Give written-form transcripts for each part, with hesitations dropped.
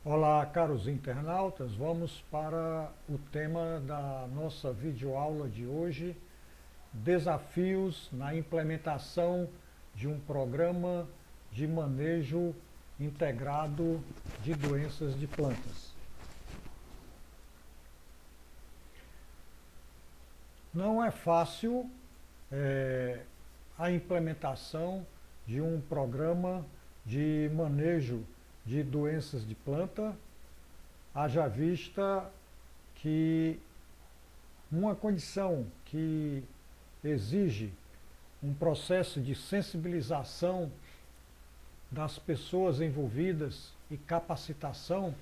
Olá, caros internautas, vamos para o tema da nossa videoaula de hoje, desafios na implementação de um programa de manejo integrado de doenças de plantas. Não é fácil a implementação de um programa de manejo de doenças de planta, haja vista que uma condição que exige um processo de sensibilização das pessoas envolvidas e capacitação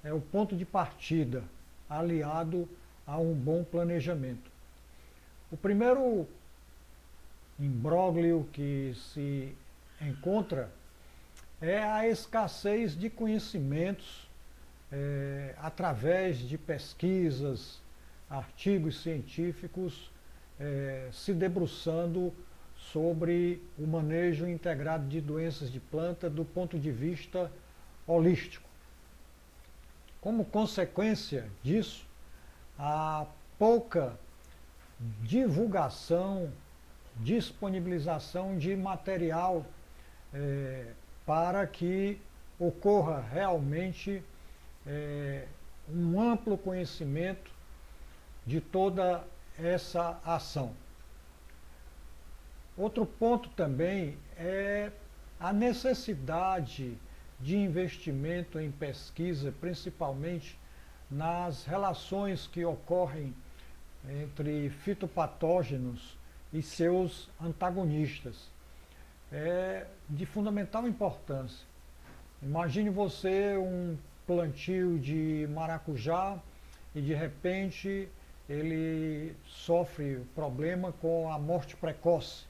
é o ponto de partida, aliado a um bom planejamento. O primeiro imbróglio que se encontra é a escassez de conhecimentos através de pesquisas, artigos científicos se debruçando sobre o manejo integrado de doenças de planta do ponto de vista holístico. Como consequência disso, a pouca divulgação, disponibilização de material para que ocorra realmente um amplo conhecimento de toda essa ação. Outro ponto também é a necessidade de investimento em pesquisa, principalmente nas relações que ocorrem entre fitopatógenos e seus antagonistas. É de fundamental importância. Imagine você um plantio de maracujá e de repente ele sofre problema com a morte precoce,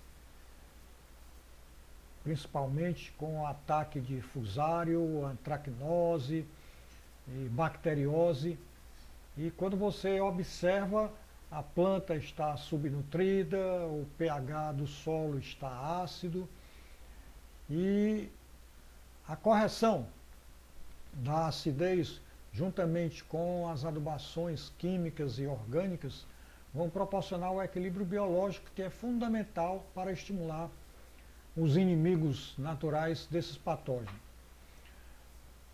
principalmente com o ataque de fusário, antracnose e bacteriose. E quando você observa, a planta está subnutrida, o pH do solo está ácido, e a correção da acidez, juntamente com as adubações químicas e orgânicas, vão proporcionar o equilíbrio biológico que é fundamental para estimular os inimigos naturais desses patógenos.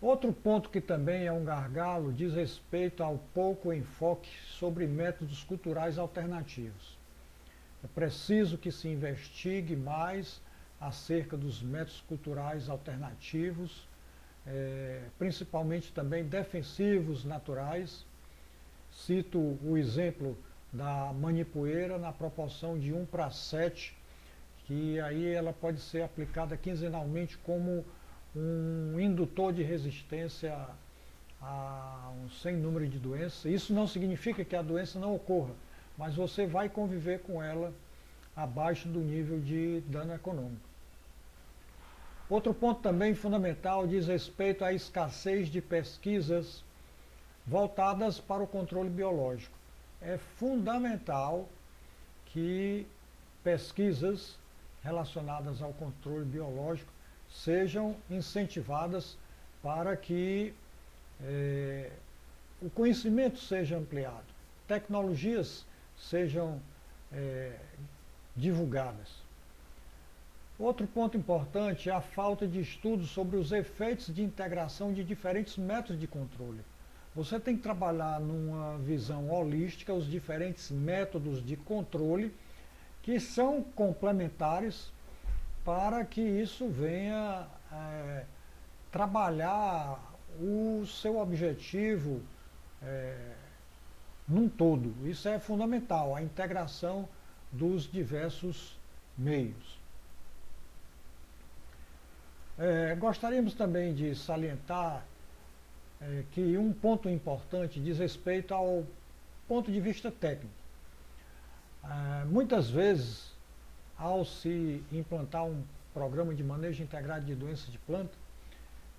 Outro ponto que também é um gargalo diz respeito ao pouco enfoque sobre métodos culturais alternativos. É preciso que se investigue mais acerca dos métodos culturais alternativos, principalmente também defensivos naturais. Cito o exemplo da manipoeira na proporção de 1:7, que aí ela pode ser aplicada quinzenalmente como um indutor de resistência a um sem número de doenças. Isso não significa que a doença não ocorra, mas você vai conviver com ela abaixo do nível de dano econômico. Outro ponto também fundamental diz respeito à escassez de pesquisas voltadas para o controle biológico. É fundamental que pesquisas relacionadas ao controle biológico sejam incentivadas para que o conhecimento seja ampliado, tecnologias sejam divulgadas. Outro ponto importante é a falta de estudos sobre os efeitos de integração de diferentes métodos de controle. Você tem que trabalhar numa visão holística os diferentes métodos de controle que são complementares para que isso venha trabalhar o seu objetivo num todo. Isso é fundamental, a integração dos diversos meios. Gostaríamos também de salientar que um ponto importante diz respeito ao ponto de vista técnico. Muitas vezes, ao se implantar um programa de manejo integrado de doenças de planta,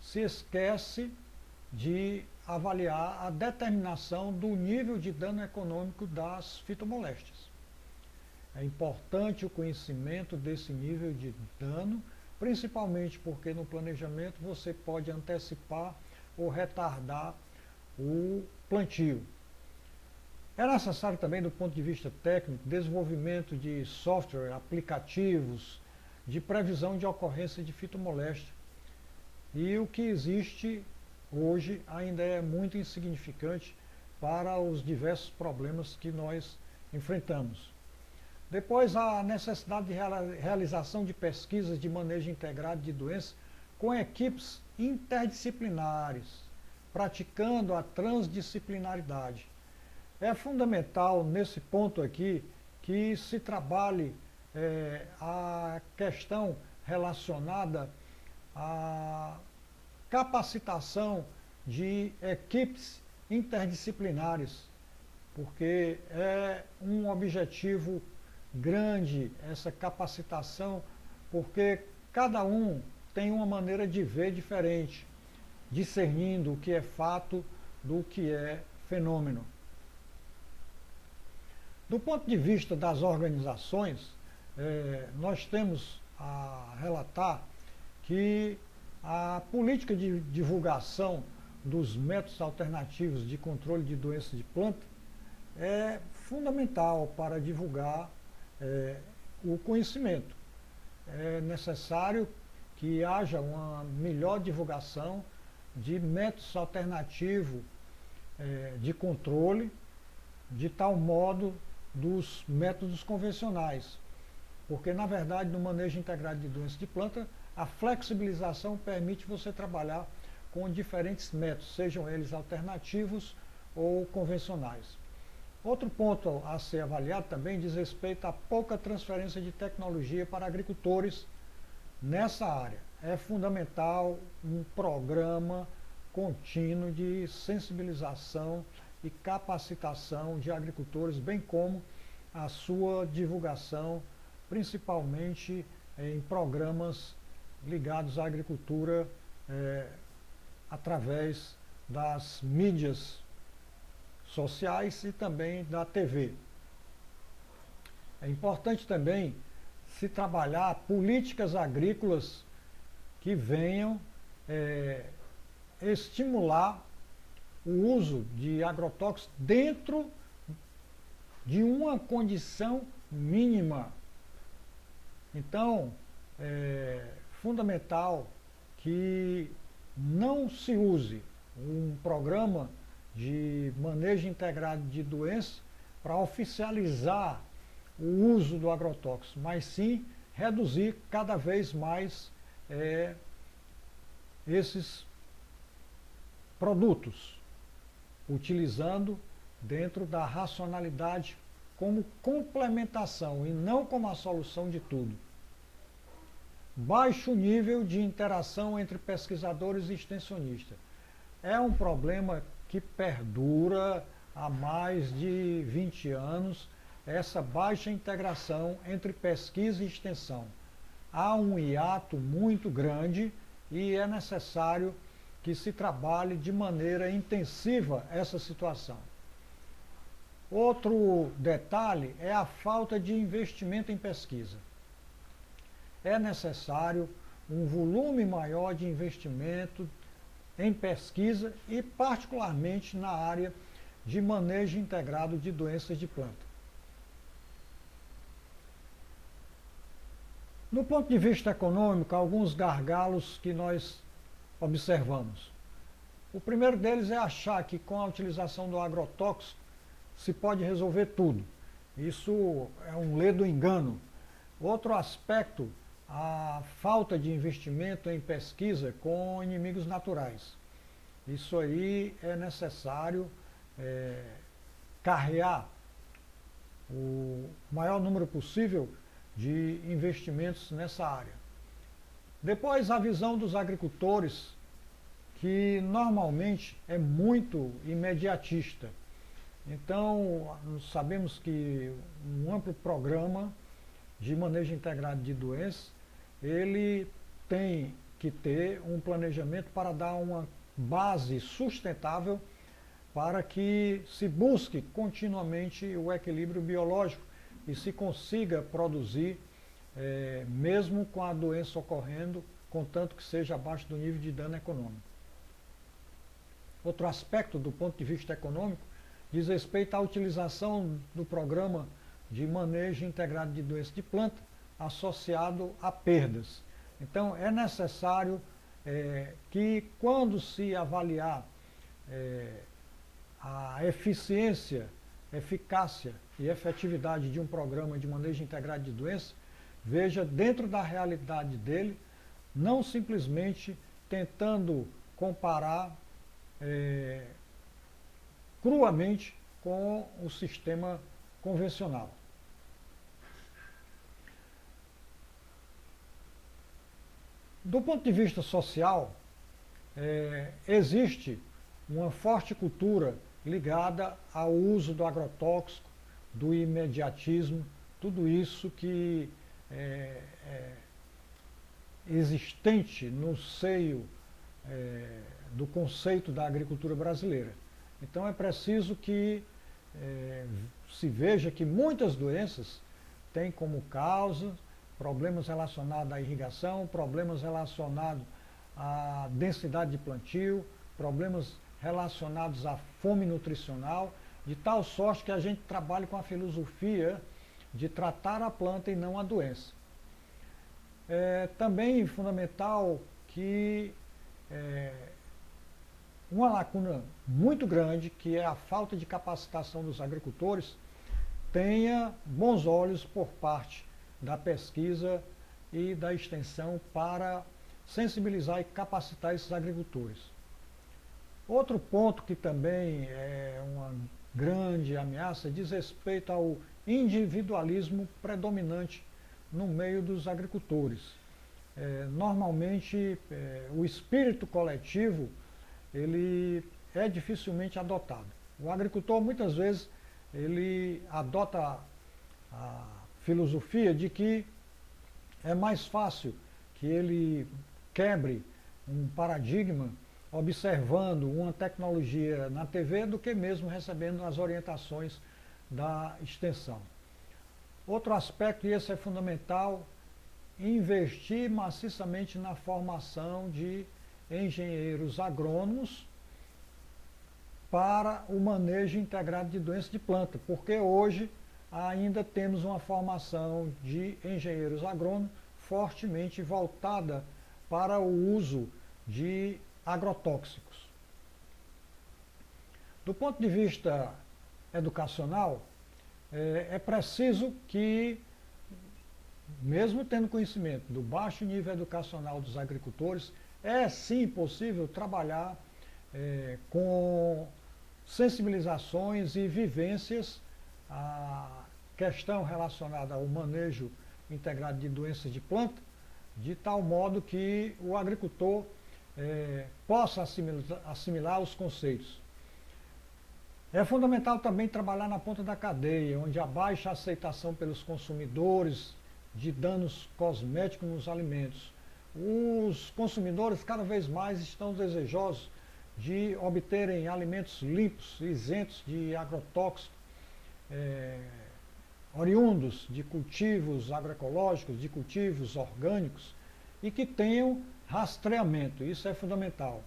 se esquece de avaliar a determinação do nível de dano econômico das fitomoléstias. É importante o conhecimento desse nível de dano, principalmente porque no planejamento você pode antecipar ou retardar o plantio. É necessário também, do ponto de vista técnico, desenvolvimento de software, aplicativos, de previsão de ocorrência de fitomoléstia. E o que existe hoje ainda é muito insignificante para os diversos problemas que nós enfrentamos. Depois, a necessidade de realização de pesquisas de manejo integrado de doenças com equipes interdisciplinares, praticando a transdisciplinaridade. É fundamental, nesse ponto aqui, que se trabalhe a questão relacionada à capacitação de equipes interdisciplinares, porque é um objetivo grande essa capacitação, porque cada um tem uma maneira de ver diferente, discernindo o que é fato do que é fenômeno. Do ponto de vista das organizações, nós temos a relatar que a política de divulgação dos métodos alternativos de controle de doenças de planta é fundamental para divulgar o conhecimento. É necessário que haja uma melhor divulgação de métodos alternativos de controle, de tal modo dos métodos convencionais, porque na verdade no manejo integrado de doenças de planta a flexibilização permite você trabalhar com diferentes métodos, sejam eles alternativos ou convencionais. Outro ponto a ser avaliado também diz respeito à pouca transferência de tecnologia para agricultores nessa área. É fundamental um programa contínuo de sensibilização e capacitação de agricultores, bem como a sua divulgação, principalmente em programas ligados à agricultura através das mídias sociais e também da TV. É importante também se trabalhar políticas agrícolas que venham estimular o uso de agrotóxicos dentro de uma condição mínima. Então, é fundamental que não se use um programa de manejo integrado de doenças para oficializar o uso do agrotóxico, mas sim reduzir cada vez mais esses produtos, utilizando dentro da racionalidade como complementação e não como a solução de tudo. Baixo nível de interação entre pesquisadores e extensionistas. É um problema que perdura há mais de 20 anos, essa baixa integração entre pesquisa e extensão. Há um hiato muito grande e é necessário que se trabalhe de maneira intensiva essa situação. Outro detalhe é a falta de investimento em pesquisa. É necessário um volume maior de investimento em pesquisa e particularmente na área de manejo integrado de doenças de planta. Do ponto de vista econômico, alguns gargalos que nós observamos. O primeiro deles é achar que com a utilização do agrotóxico se pode resolver tudo. Isso é um ledo engano. Outro aspecto, a falta de investimento em pesquisa com inimigos naturais. Isso aí é necessário carrear o maior número possível de investimentos nessa área. Depois, a visão dos agricultores, que normalmente é muito imediatista. Então, sabemos que um amplo programa de manejo integrado de doenças, ele tem que ter um planejamento para dar uma base sustentável para que se busque continuamente o equilíbrio biológico e se consiga produzir, mesmo com a doença ocorrendo, contanto que seja abaixo do nível de dano econômico. outro aspecto do ponto de vista econômico diz respeito à utilização do programa de manejo integrado de doença de planta associado a perdas. Então, é necessário que, quando se avaliar a eficiência, eficácia e efetividade de um programa de manejo integrado de doença, veja dentro da realidade dele, não simplesmente tentando comparar cruamente com o sistema convencional. Do ponto de vista social, existe uma forte cultura ligada ao uso do agrotóxico, do imediatismo, tudo isso que é existente no seio do conceito da agricultura brasileira. Então é preciso que se veja que muitas doenças têm como causa problemas relacionados à irrigação, problemas relacionados à densidade de plantio, problemas relacionados à fome nutricional, de tal sorte que a gente trabalhe com a filosofia de tratar a planta e não a doença. É também fundamental que uma lacuna muito grande, que é a falta de capacitação dos agricultores, tenha bons olhos por parte da pesquisa e da extensão para sensibilizar e capacitar esses agricultores. Outro ponto que também é uma grande ameaça diz respeito ao individualismo predominante no meio dos agricultores. Normalmente, o espírito coletivo ele é dificilmente adotado. O agricultor, muitas vezes, ele adota a filosofia de que é mais fácil que ele quebre um paradigma observando uma tecnologia na TV do que mesmo recebendo as orientações da extensão. Outro aspecto, e esse é fundamental, investir maciçamente na formação de engenheiros agrônomos para o manejo integrado de doenças de planta, porque hoje ainda temos uma formação de engenheiros agrônomos fortemente voltada para o uso de agrotóxicos. Do ponto de vista educacional, é preciso que, mesmo tendo conhecimento do baixo nível educacional dos agricultores, é sim possível trabalhar com sensibilizações e vivências a questão relacionada ao manejo integrado de doenças de planta, de tal modo que o agricultor possa assimilar os conceitos. É fundamental também trabalhar na ponta da cadeia, onde a baixa aceitação pelos consumidores de danos cosméticos nos alimentos. Os consumidores cada vez mais estão desejosos de obterem alimentos limpos, isentos de agrotóxicos, oriundos de cultivos agroecológicos, de cultivos orgânicos e que tenham rastreamento. Isso é fundamental.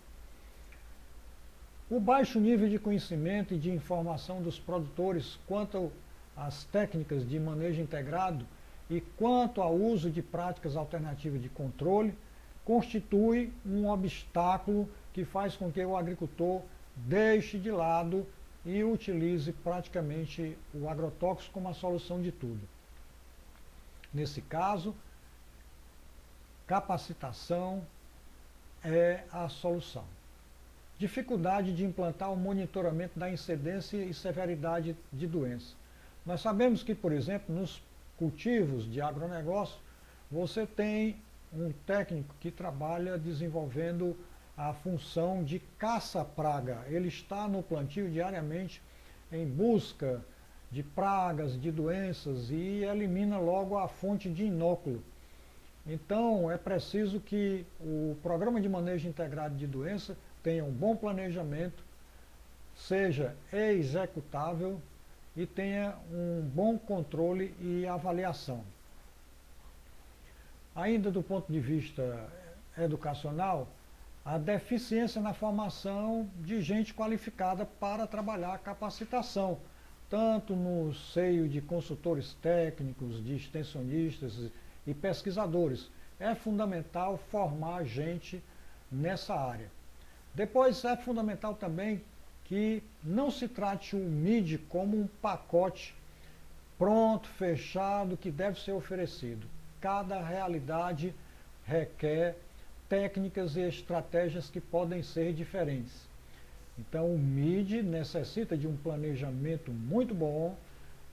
O baixo nível de conhecimento e de informação dos produtores quanto às técnicas de manejo integrado e quanto ao uso de práticas alternativas de controle constitui um obstáculo que faz com que o agricultor deixe de lado e utilize praticamente o agrotóxico como a solução de tudo. Nesse caso, capacitação é a solução. Dificuldade de implantar o monitoramento da incidência e severidade de doença. Nós sabemos que, por exemplo, nos cultivos de agronegócio, você tem um técnico que trabalha desenvolvendo a função de caça-praga. Ele está no plantio diariamente em busca de pragas, de doenças e elimina logo a fonte de inóculo. Então, é preciso que o programa de manejo integrado de doença tenha um bom planejamento, seja executável e tenha um bom controle e avaliação. Ainda do ponto de vista educacional, a deficiência na formação de gente qualificada para trabalhar a capacitação, tanto no seio de consultores técnicos, de extensionistas e pesquisadores. É fundamental formar gente nessa área. Depois é fundamental também que não se trate o MIDI como um pacote pronto, fechado, que deve ser oferecido. Cada realidade requer técnicas e estratégias que podem ser diferentes. Então o MIDI necessita de um planejamento muito bom,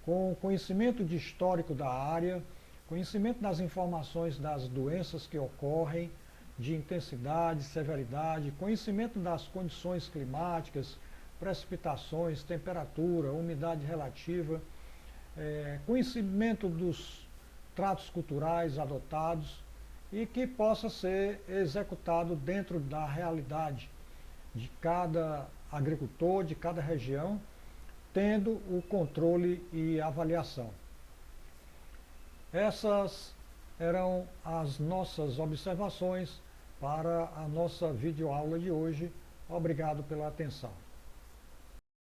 com conhecimento de histórico da área, conhecimento das informações das doenças que ocorrem, de intensidade, severidade, conhecimento das condições climáticas, precipitações, temperatura, umidade relativa, conhecimento dos tratos culturais adotados e que possa ser executado dentro da realidade de cada agricultor, de cada região, tendo o controle e avaliação. Essas eram as nossas observações para a nossa videoaula de hoje. Obrigado pela atenção.